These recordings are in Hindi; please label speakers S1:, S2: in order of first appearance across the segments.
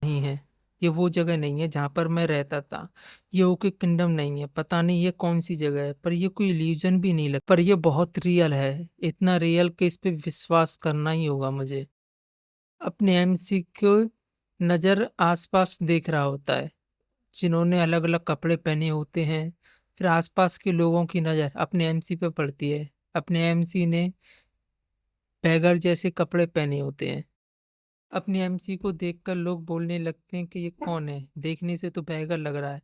S1: नहीं है। ये वो जगह नहीं है जहाँ पर मैं रहता था। ये ओके किंगडम नहीं है। पता नहीं ये कौन-सी जगह है, पर ये कोई इल्यूज़न भी नहीं लग पर ये बहुत रियल है। इतना रियल कि इस पे विश्वास करना ही होगा मुझे। अपने एमसी को नज़र आस-पास देख रहा होता है, जिन्होंने अलग-अलग कपड़े पहने होते हैं। फिर आस-पास के लोगों की नज़र अपने एमसी पे पड़ती है। अपने एमसी ने बैगर जैसे कपड़े पहने होते हैं। अपने एमसी को देखकर लोग बोलने लगते हैं कि ये कौन है? देखने से तो बैगर लग रहा है,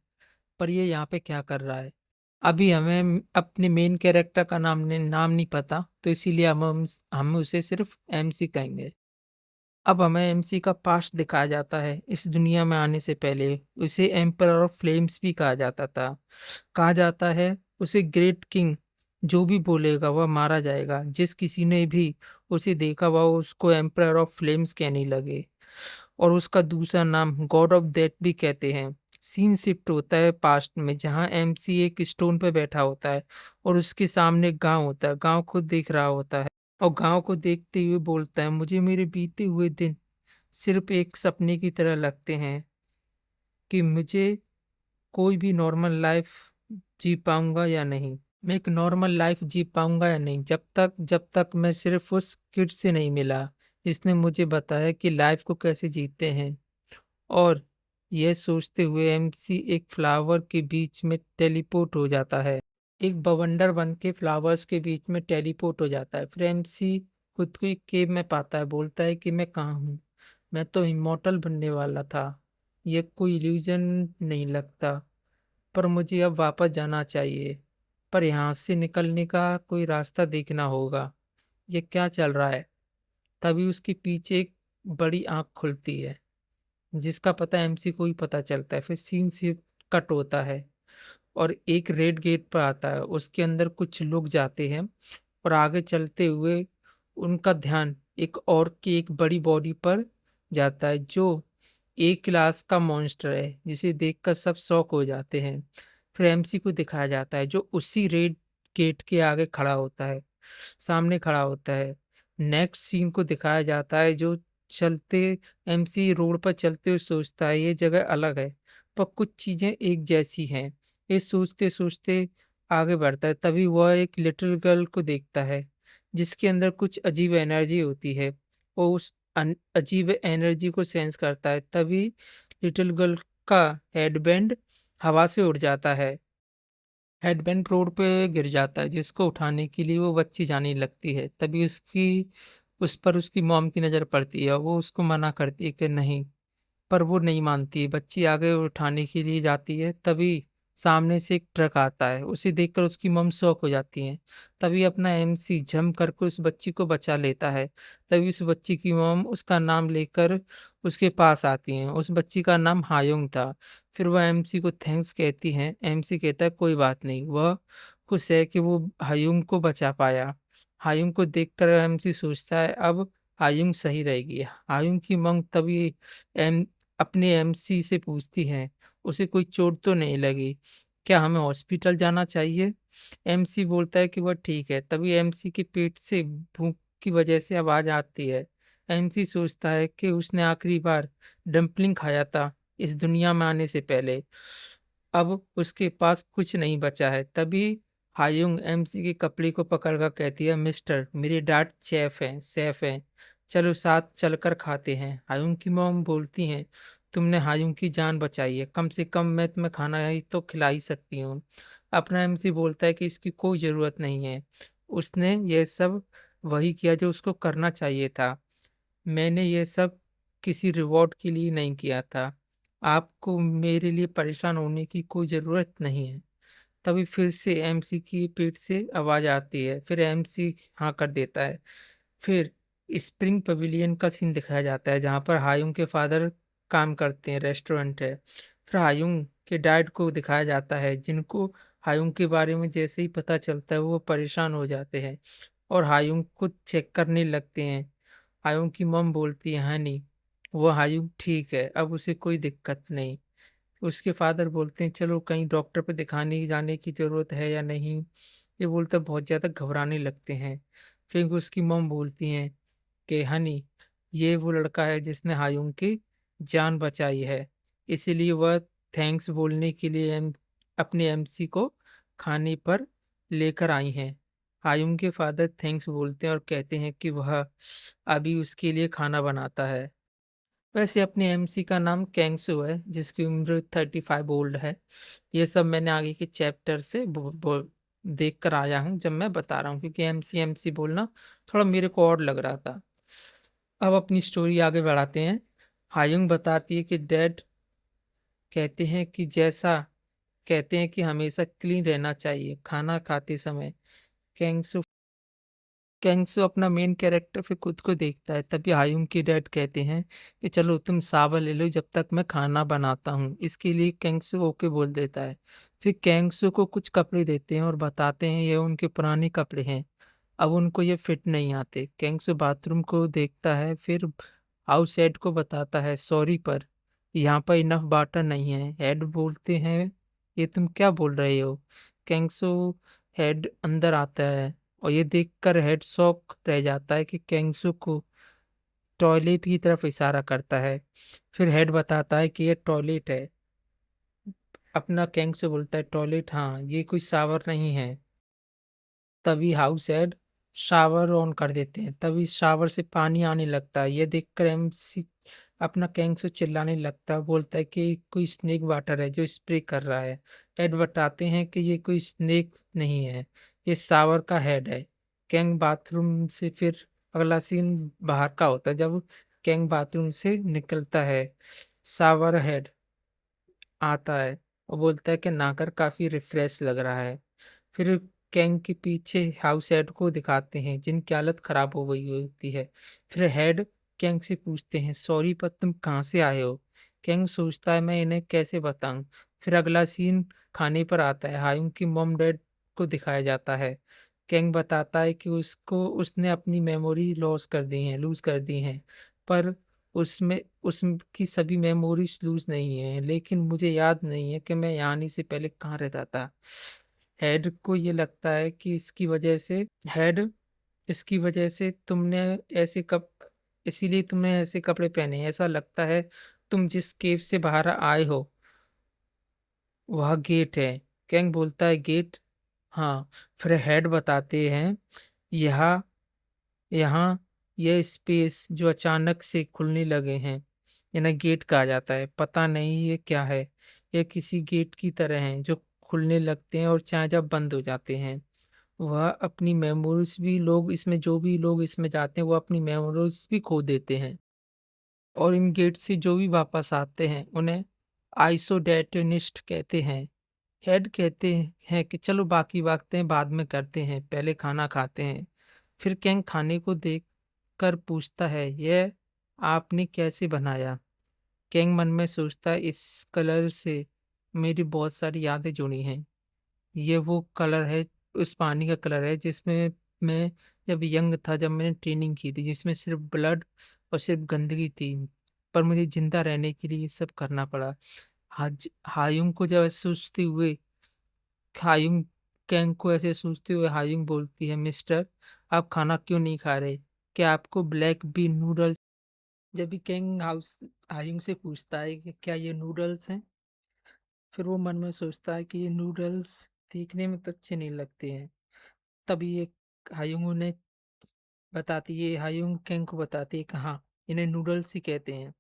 S1: पर ये यहाँ पे क्या कर रहा है? अभी हमें अपने मेन कैरेक्टर का नाम नहीं पता, तो इसीलिए हम उसे सिर्फ़ एमसी कहेंगे। अब हमें एमसी का पास्ट दिखाया जाता है। इस दुनिया में आने से पहले उसे एम्परर ऑफ फ्लेम्स भी कहा जाता था। कहा जाता है उसे ग्रेट किंग, जो भी बोलेगा वह मारा जाएगा। जिस किसी ने भी उसे देखा वह उसको एम्परर ऑफ फ्लेम्स कहने लगे, और उसका दूसरा नाम गॉड ऑफ डेथ भी कहते हैं। सीन शिफ्ट होता है पास्ट में, जहाँ एमसी एक स्टोन पे बैठा होता है और उसके सामने गांव होता है। गांव खुद देख रहा होता है और गांव को देखते हुए बोलता है, मुझे मेरे बीते हुए दिन सिर्फ एक सपने की तरह लगते हैं कि मुझे कोई भी नॉर्मल लाइफ जी पाऊंगा या नहीं। मैं एक नॉर्मल लाइफ जी पाऊंगा या नहीं, जब तक मैं सिर्फ उस किड से नहीं मिला जिसने मुझे बताया कि लाइफ को कैसे जीते हैं। और यह सोचते हुए एमसी एक फ्लावर के बीच में टेलीपोर्ट हो जाता है। एक बवंडर बन के फ्लावर्स के बीच में टेलीपोर्ट हो जाता है। फिर एमसी खुद को एक केव में पाता है, बोलता है कि मैं कहाँ हूँ? मैं तो इमॉर्टल बनने वाला था। ये कोई इल्यूजन नहीं लगता, पर मुझे अब वापस जाना चाहिए। पर यहाँ से निकलने का कोई रास्ता देखना होगा। ये क्या चल रहा है? तभी उसके पीछे एक बड़ी आँख खुलती है, जिसका पता एमसी को ही पता चलता है। फिर सीन से कट होता है और एक रेड गेट पर आता है। उसके अंदर कुछ लोग जाते हैं और आगे चलते हुए उनका ध्यान एक और की एक बड़ी बॉडी पर जाता है, जो एक क्लास का मॉन्स्टर है, जिसे देखकर सब शॉक हो जाते हैं। फिर एमसी को दिखाया जाता है, जो उसी रेड गेट के आगे खड़ा होता है, सामने खड़ा होता है। नेक्स्ट सीन को दिखाया जाता है, जो चलते एमसी रोड पर चलते हुए सोचता है ये जगह अलग है, पर कुछ चीजें एक जैसी हैं। ये सोचते सोचते आगे बढ़ता है। तभी वह एक लिटिल गर्ल को देखता है, जिसके अंदर कुछ अजीब एनर्जी होती है। वो उस अजीब एनर्जी को सेंस करता है। तभी लिटिल गर्ल का हेडबैंड हवा से उड़ जाता है। हेडबैंड रोड पे गिर जाता है, जिसको उठाने के लिए वो बच्ची जाने लगती है। तभी उस पर उसकी मॉम की नज़र पड़ती है। वो उसको मना करती है कि नहीं, पर वो नहीं मानती। बच्ची आगे उठाने के लिए जाती है, तभी सामने से एक ट्रक आता है। उसे देखकर उसकी मॉम शॉक हो जाती है। तभी अपना एमसी जंप करके उस बच्ची को बचा लेता है। तभी उस बच्ची की मॉम उसका नाम लेकर उसके पास आती हैं। उस बच्ची का नाम हायुंग था। फिर वह एमसी को थैंक्स कहती हैं। एमसी कहता है कोई बात नहीं। वह खुश है कि वो हायुंग को बचा पाया। हायुंग को देखकर एमसी सोचता है अब हायुंग सही रहेगी। हायुंग की मॉम तभी एम अपने एमसी से पूछती हैं, उसे कोई चोट तो नहीं लगी? क्या हमें हॉस्पिटल जाना चाहिए? एमसी बोलता है कि वह ठीक है। तभी एमसी के पेट से भूख की वजह से आवाज़ आती है। एमसी सोचता है कि उसने आखिरी बार डंपलिंग खाया था इस दुनिया में आने से पहले। अब उसके पास कुछ नहीं बचा है। तभी हायुंग एमसी के कपड़े को पकड़कर कहती है, मिस्टर, मेरे डैड सेफ हैं, चलो साथ चलकर खाते हैं। हायुंग की मॉम बोलती हैं, तुमने हायुंग की जान बचाई है, कम से कम मैं तुम्हें खाना ही तो खिला ही सकती हूँ। अपना एमसी बोलता है कि इसकी कोई ज़रूरत नहीं है। उसने ये सब वही किया जो उसको करना चाहिए था। मैंने ये सब किसी रिवॉर्ड के लिए नहीं किया था। आपको मेरे लिए परेशान होने की कोई ज़रूरत नहीं है। तभी फिर से एमसी की पीठ से आवाज़ आती है। फिर एमसी हाँ कर देता है। फिर स्प्रिंग पवेलियन का सीन दिखाया जाता है, जहाँ पर हायुंग के फादर काम करते हैं, रेस्टोरेंट है। फिर हायुंग के डैड को दिखाया जाता है, जिनको हायुंग के बारे में जैसे ही पता चलता है वो परेशान हो जाते हैं और हायुंग को चेक करने लगते हैं। हायुंग की मम बोलती है, हनी, वो हायुंग ठीक है, अब उसे कोई दिक्कत नहीं। उसके फादर बोलते हैं, चलो कहीं डॉक्टर पे दिखाने जाने की ज़रूरत है या नहीं? ये बोलते बहुत ज़्यादा घबराने लगते हैं। फिर उसकी मॉम बोलती हैं कि हनी, ये वो लड़का है जिसने हायुंग की जान बचाई है। इसीलिए वह थैंक्स बोलने के लिए अपने एमसी को खाने पर लेकर आई हैं। हायुम के फादर थैंक्स बोलते हैं और कहते हैं कि वह अभी उसके लिए खाना बनाता है। वैसे अपने एमसी का नाम कैंगसू है, जिसकी उम्र 35 ओल्ड है। ये सब मैंने आगे के चैप्टर से देख कर आया हूँ, जब मैं बता रहा हूँ, क्योंकि एमसी एमसी बोलना थोड़ा मेरे को और लग रहा था। अब अपनी स्टोरी आगे बढ़ाते हैं। हायुंग बताती है कि डैड कहते हैं कि जैसा कहते हैं कि हमेशा क्लीन रहना चाहिए खाना खाते समय। कैंगसू कैंगसू अपना मेन कैरेक्टर फिर खुद को देखता है। तभी हायुम के डैड कहते हैं कि चलो तुम सावर ले लो जब तक मैं खाना बनाता हूँ। इसके लिए कैंगसू ओके बोल देता है। फिर कैंगसू को कुछ कपड़े देते हैं और बताते हैं ये उनके पुराने कपड़े हैं, अब उनको ये फिट नहीं आते। कैंगसू बाथरूम को देखता है, फिर हाउस हेड को बताता है सॉरी पर यहाँ पर इनफ वाटर नहीं है। हेड बोलते हैं ये तुम क्या बोल रहे हो। कैंगसू हेड अंदर आता है और ये देखकर हेड शॉक रह जाता है कि कैंगसू को टॉयलेट की तरफ इशारा करता है। फिर हेड बताता है कि ये टॉयलेट है। अपना कैंगसू बोलता है टॉयलेट, हाँ ये कोई शावर नहीं है। तभी हाउस हेड शावर ऑन कर देते हैं। तभी शावर से पानी आने लगता है। ये देखकर एमसी अपना कैंगसू चिल्लाने लगता है, बोलता है कि कोई स्नेक वाटर है जो स्प्रे कर रहा है। हेड बताते हैं कि ये कोई स्नेक नहीं है, ये शावर का हेड है। कैंग बाथरूम से फिर अगला सीन बाहर का होता है, जब कैंग बाथरूम से निकलता है। शावर हेड आता है और बोलता है कि नहाकर काफी रिफ्रेश लग रहा है। फिर कैंग के पीछे हाउस हेड को दिखाते हैं, जिनकी हालत खराब हो गई होती है। फिर हेड कैंग से पूछते हैं सॉरी पर तुम कहाँ से आए हो। कैंग सोचता है मैं इन्हें कैसे बताऊं। फिर अगला सीन खाने पर आता है। हायुंग की मॉम डैड को दिखाया जाता है। कैंग बताता है कि उसको उसने अपनी मेमोरी लूज कर दी हैं, पर उसमें उसकी सभी मेमोरीज लूज नहीं है। लेकिन मुझे याद नहीं है कि मैं यहाँ आने से पहले कहाँ रहता था। हेड को ये लगता है कि हेड इसकी वजह से तुमने ऐसे कप इसीलिए तुमने ऐसे कपड़े पहने हैं। ऐसा लगता है तुम जिस केव से बाहर आए हो वह गेट है। कैंग बोलता है गेट, हाँ। फिर हेड बताते हैं यहाँ यहाँ ये स्पेस जो अचानक से खुलने लगे हैं इन्हें गेट कहा जाता है। पता नहीं ये क्या है, ये किसी गेट की तरह हैं जो खुलने लगते हैं और चाहे जब बंद हो जाते हैं। वह अपनी मेमोरीज भी लोग इसमें जो भी लोग इसमें जाते हैं वो अपनी मेमोरीज भी खो देते हैं। और इन गेट से जो भी वापस आते हैं उन्हें आइसोडेटनिस्ट कहते हैं। हेड कहते हैं कि चलो बाकी बातें बाद में करते हैं, पहले खाना खाते हैं। फिर कैंग खाने को देख कर पूछता है यह आपने कैसे बनाया। कैंग मन में सोचता है इस कलर से मेरी बहुत सारी यादें जुड़ी हैं। ये वो कलर है, उस पानी का कलर है जिसमें मैं जब यंग था, जब मैंने ट्रेनिंग की थी, जिसमें सिर्फ ब्लड और सिर्फ गंदगी थी, पर मुझे जिंदा रहने के लिए ये सब करना पड़ा। हायुंग को जब ऐसे सोचते हुए हायुंग कैंग को ऐसे सोचते हुए हायुंग बोलती है मिस्टर आप खाना क्यों नहीं खा रहे, क्या आपको ब्लैक बीन नूडल्स। जब भी कैंग हायुंग से पूछता है कि क्या ये नूडल्स हैं, फिर वो मन में सोचता है कि ये नूडल्स देखने में तो अच्छे नहीं लगते हैं। तभी ये हायुंग उन्हें हायुंग कैंग को बताती है कि हाँ इन्हें नूडल्स ही कहते हैं।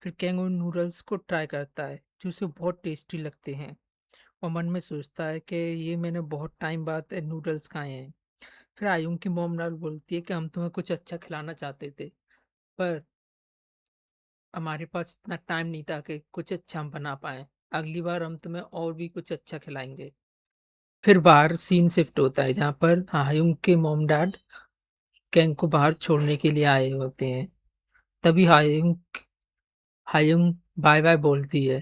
S1: फिर कैंग उन नूडल्स को ट्राई करता है जो उसे बहुत टेस्टी लगते हैं और मन में सोचता है कि ये मैंने बहुत टाइम बाद नूडल्स खाए हैं। फिर आयुंग की मोम नाल बोलती है कि हम तुम्हें कुछ अच्छा खिलाना चाहते थे, पर हमारे पास इतना टाइम नहीं था कि कुछ अच्छा हम बना पाए। अगली बार हम तुम्हें और भी कुछ अच्छा खिलाएंगे। फिर बाहर सीन शिफ्ट होता है जहाँ पर हायुंग के मोम डैड कैंग को बाहर छोड़ने के लिए आए होते हैं। तभी हायुंग हायुंग बाय बाय बोलती है।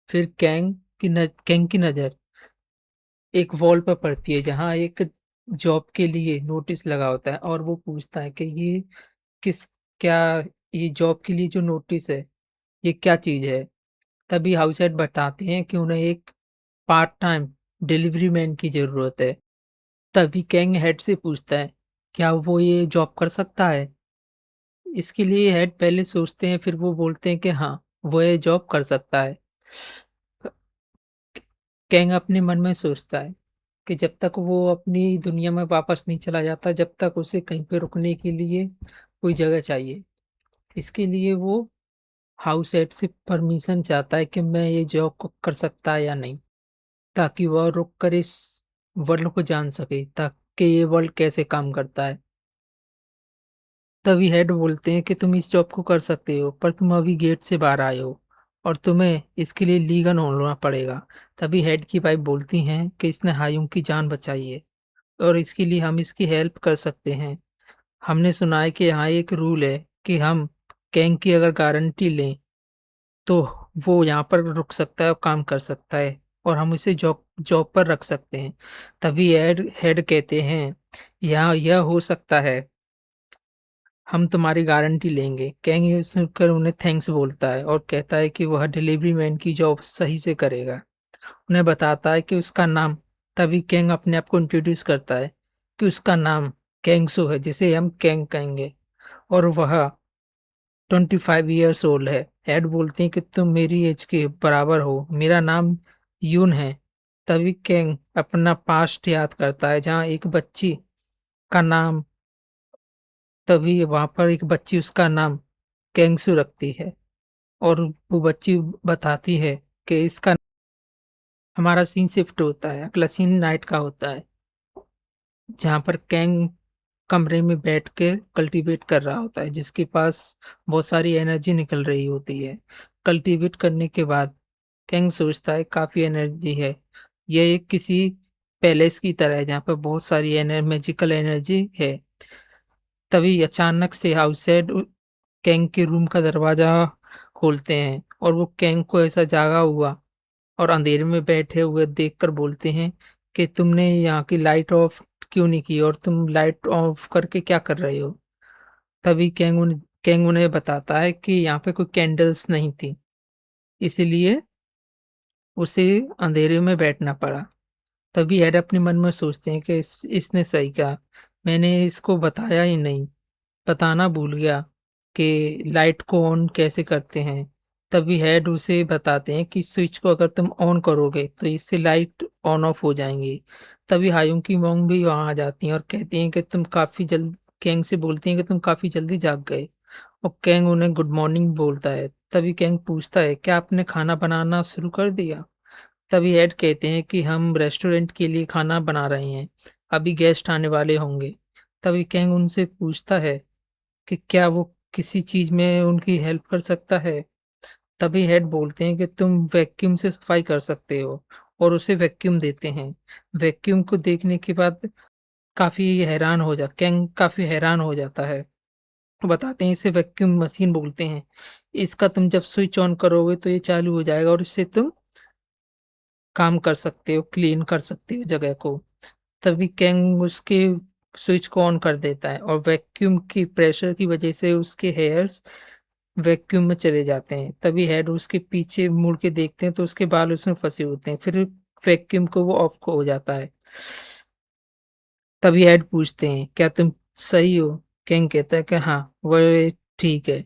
S1: फिर कैंग की नज़र एक वॉल पर पड़ती है जहाँ एक जॉब के लिए नोटिस लगा होता है और वो पूछता है कि किस क्या ये जॉब के लिए जो नोटिस है ये क्या चीज़ है। तभी हाउस हेड बताते हैं कि उन्हें एक पार्ट टाइम डिलीवरी मैन की ज़रूरत है। तभी कैंग हेड से पूछता है क्या वो ये जॉब कर सकता है। इसके लिए हेड पहले सोचते हैं, फिर वो बोलते हैं कि हाँ, वो ये जॉब कर सकता है। कैंग अपने मन में सोचता है कि जब तक वो अपनी दुनिया में वापस नहीं चला जाता, जब तक उसे कहीं पे रुकने के लिए कोई जगह चाहिए। इसके लिए वो हाउस हेड से परमिशन चाहता है कि मैं ये जॉब को कर सकता है या नहीं, ताकि वह रुक कर इस वर्ल्ड को जान सके, ताकि ये वर्ल्ड कैसे काम करता है। तभी हेड बोलते हैं कि तुम इस जॉब को कर सकते हो, पर तुम अभी गेट से बाहर आए हो और तुम्हें इसके लिए लीगल होना पड़ेगा। तभी हेड की वाइफ बोलती हैं कि इसने हायुम की जान बचाई है और इसके लिए हम इसकी हेल्प कर सकते हैं। हमने सुना है कि यहाँ एक रूल है कि हम कैंग की अगर गारंटी लें तो वो यहाँ पर रुक सकता है और काम कर सकता है और हम इसे जॉब जॉब पर रख सकते हैं। तभी हेड हेड कहते हैं, यहाँ यह हो सकता है, हम तुम्हारी गारंटी लेंगे। कैंग ये सुनकर उन्हें थैंक्स बोलता है और कहता है कि वह डिलीवरी मैन की जॉब सही से करेगा। उन्हें बताता है कि उसका नाम, तभी कैंग अपने आप को इंट्रोड्यूस करता है कि उसका नाम कैंगसो है, जिसे हम कैंग कहेंगे, और वह 25 ईयर्स ओल्ड है। हेड बोलती हैं कि तुम मेरी एज के बराबर हो, मेरा नाम यून है। तभी कैंग अपना पास्ट याद करता है जहाँ एक बच्ची का नाम तभी वहां पर एक बच्ची उसका नाम कैंगसू रखती है और वो बच्ची बताती है कि इसका हमारा सीन शिफ्ट होता है, अगला सीन नाइट का होता है, जहाँ पर कैंग कमरे में बैठ के कल्टीवेट कर रहा होता है, जिसके पास बहुत सारी एनर्जी निकल रही होती है। कल्टीवेट करने के बाद कैंग सोचता है काफी एनर्जी है, यह एक किसी पैलेस की तरह है जहाँ पर बहुत सारी मैजिकल एनर्जी है। तभी अचानक से हाउसेड कैंग के रूम का दरवाजा खोलते हैं और वो कैंग को ऐसा जागा हुआ और अंधेरे में बैठे हुए देखकर बोलते हैं कि तुमने यहाँ की लाइट ऑफ क्यों नहीं की और तुम लाइट ऑफ करके क्या कर रहे हो। तभी कैंग उन्हें बताता है कि यहाँ पे कोई कैंडल्स नहीं थी, इसीलिए उसे अंधेरे में बैठना पड़ा। तभी एड अपने मन में सोचते हैं कि इसने सही कहा, मैंने इसको बताया ही नहीं, बताना भूल गया कि लाइट को ऑन कैसे करते हैं। तभी हेड उसे बताते हैं कि स्विच को अगर तुम ऑन करोगे तो इससे लाइट ऑन ऑफ हो जाएंगी। तभी हायुम की मॉम भी वहां आ जाती हैं और कहती हैं कि तुम काफी जल्द कैंग से बोलती हैं कि तुम काफी जल्दी जाग गए, और कैंग उन्हें गुड मॉर्निंग बोलता है। तभी कैंग पूछता है क्या आपने खाना बनाना शुरू कर दिया। तभी एड कहते हैं कि हम रेस्टोरेंट के लिए खाना बना रहे हैं, अभी गेस्ट आने वाले होंगे। तभी कैंग उनसे पूछता है कि क्या वो किसी चीज में उनकी हेल्प कर सकता है। तभी हेड बोलते हैं कि तुम वैक्यूम से सफाई कर सकते हो और उसे वैक्यूम देते हैं। वैक्यूम को देखने के बाद कैंग काफी हैरान हो जाता है। बताते हैं इसे वैक्यूम मशीन बोलते हैं, इसका तुम जब स्विच ऑन करोगे तो ये चालू हो जाएगा और इससे तुम काम कर सकते हो, क्लीन कर सकते हो जगह को। तभी कैंग उसके स्विच को ऑन कर देता है और वैक्यूम की प्रेशर की वजह से उसके हेयर्स वैक्यूम में चले जाते हैं। तभी हेड उसके पीछे मुड़ के देखते हैं तो उसके बाल उसमें फंसे होते हैं, फिर वैक्यूम को वो ऑफ हो जाता है। तभी हेड पूछते हैं क्या तुम सही हो। कैंग कहता है कि हाँ, वह ठीक है।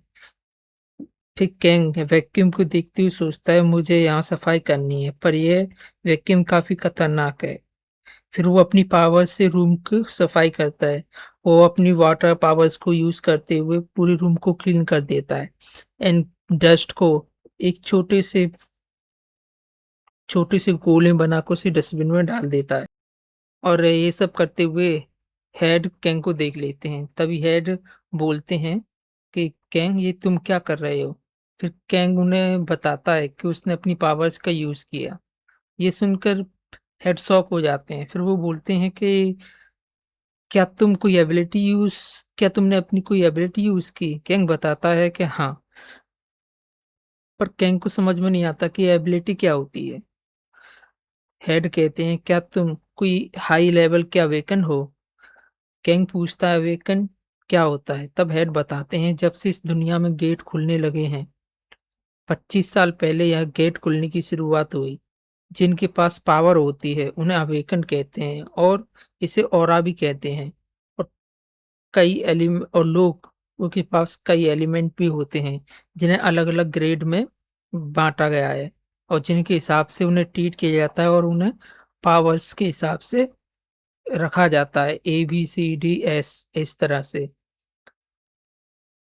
S1: फिर कैंग वैक्यूम को देखते हुए सोचता है मुझे यहाँ सफाई करनी है, पर यह वैक्यूम काफी खतरनाक है। फिर वो अपनी पावर से रूम की सफाई करता है। वो अपनी वाटर पावर्स को यूज करते हुए पूरे रूम को क्लीन कर देता है एंड डस्ट को एक छोटे से गोले बनाकर उसे डस्टबिन में डाल देता है। और ये सब करते हुए हेड कैंग को देख लेते हैं। तभी हेड बोलते हैं कि कैंग ये तुम क्या कर रहे हो। फिर कैंग उन्हें बताता है कि उसने अपनी पावर्स का यूज किया। ये सुनकर हेड शॉक हो जाते हैं। फिर वो बोलते हैं कि क्या तुम कोई एबिलिटी यूज क्या तुमने अपनी कोई एबिलिटी यूज की। कैंग बताता है कि हाँ, पर कैंग को समझ में नहीं आता कि एबिलिटी क्या होती है। हेड कहते हैं क्या तुम कोई हाई लेवल के अवेकन हो। कैंग पूछता है अवेकन क्या होता है। तब हेड बताते हैं जब से इस दुनिया में गेट खुलने लगे हैं, 25 साल पहले यह गेट खुलने की शुरुआत हुई। जिनके पास पावर होती है उन्हें अवेकन कहते हैं और इसे ऑरा भी कहते हैं। और कई एलिम और लोग उनके पास कई एलिमेंट भी होते हैं जिन्हें अलग-अलग ग्रेड में बाँटा गया है और जिनके हिसाब से उन्हें ट्रीट किया जाता है और उन्हें पावर्स के हिसाब से रखा जाता है ए, बी, सी, डी, एस इस तरह से।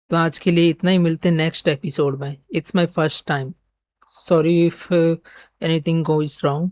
S1: तो आज के लिए इतना ही, मिलते हैं नेक्स्ट एपिसोड में। It's my first time. Sorry if anything goes wrong.